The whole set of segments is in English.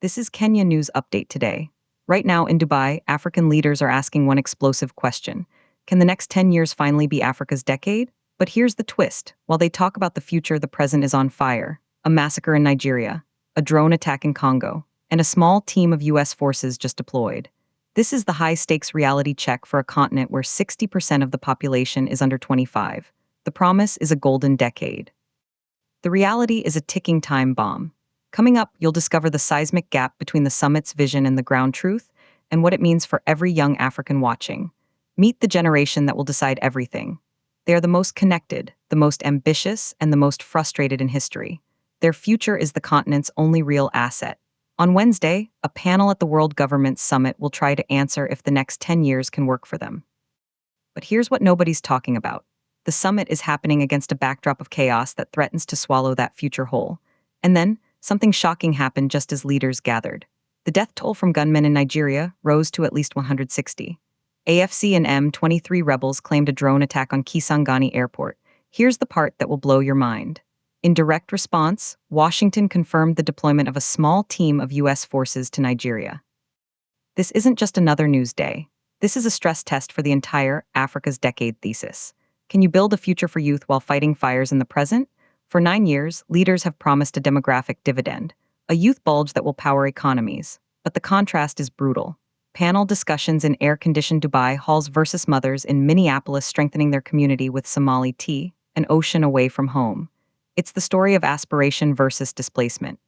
This is Kenya News Update today. Right now in Dubai, African leaders are asking one explosive question. Can the next 10 years finally be Africa's decade? But here's the twist. While they talk about the future, the present is on fire. A massacre in Nigeria, a drone attack in Congo, and a small team of US forces just deployed. This is the high-stakes reality check for a continent where 60% of the population is under 25. The promise is a golden decade. The reality is a ticking time bomb. Coming up, you'll discover the seismic gap between the summit's vision and the ground truth, and what it means for every young African watching. Meet the generation that will decide everything. They are the most connected, the most ambitious, and the most frustrated in history. Their future is the continent's only real asset. On Wednesday, a panel at the World Government Summit will try to answer if the next 10 years can work for them. But here's what nobody's talking about. The summit is happening against a backdrop of chaos that threatens to swallow that future whole. And then, something shocking happened just as leaders gathered. The death toll from gunmen in Nigeria rose to at least 160. AFC and M23 rebels claimed a drone attack on Kisangani Airport. Here's the part that will blow your mind. In direct response, Washington confirmed the deployment of a small team of US forces to Nigeria. This isn't just another news day. This is a stress test for the entire Africa's Decade thesis. Can you build a future for youth while fighting fires in the present? For 9 years, leaders have promised a demographic dividend, a youth bulge that will power economies. But the contrast is brutal. Panel discussions in air-conditioned Dubai halls versus mothers in Minneapolis strengthening their community with Somali tea, an ocean away from home. It's the story of aspiration versus displacement.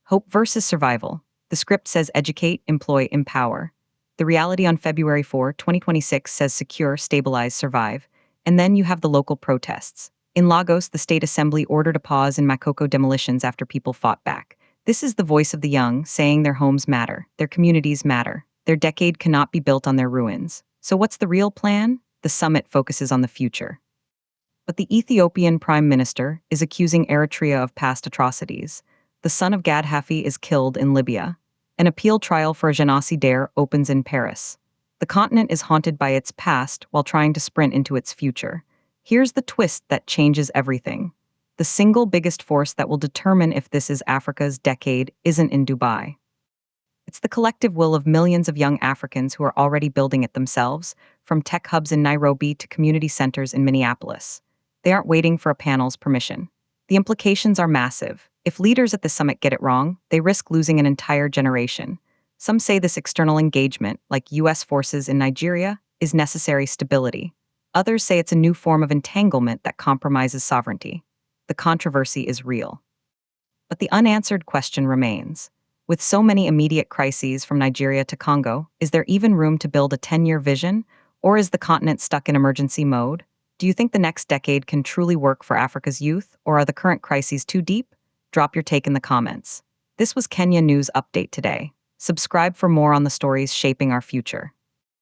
Hope versus survival. The script says educate, employ, empower. The reality on February 4, 2026 says secure, stabilize, survive. And then you have the local protests. In Lagos, the state assembly ordered a pause in Makoko demolitions after people fought back. This is the voice of the young, saying their homes matter, their communities matter, their decade cannot be built on their ruins. So what's the real plan? The summit focuses on the future. But the Ethiopian prime minister is accusing Eritrea of past atrocities. The son of Gaddafi is killed in Libya. An appeal trial for a genocidaire opens in Paris. The continent is haunted by its past while trying to sprint into its future. Here's the twist that changes everything. The single biggest force that will determine if this is Africa's decade isn't in Dubai. It's the collective will of millions of young Africans who are already building it themselves, from tech hubs in Nairobi to community centers in Minneapolis. They aren't waiting for a panel's permission. The implications are massive. If leaders at the summit get it wrong, they risk losing an entire generation. Some say this external engagement, like US forces in Nigeria, is necessary stability. Others say it's a new form of entanglement that compromises sovereignty. The controversy is real. But the unanswered question remains. With so many immediate crises from Nigeria to Congo, is there even room to build a 10-year vision? Or is the continent stuck in emergency mode? Do you think the next decade can truly work for Africa's youth, or are the current crises too deep? Drop your take in the comments. This was Kenya News Update today. Subscribe for more on the stories shaping our future.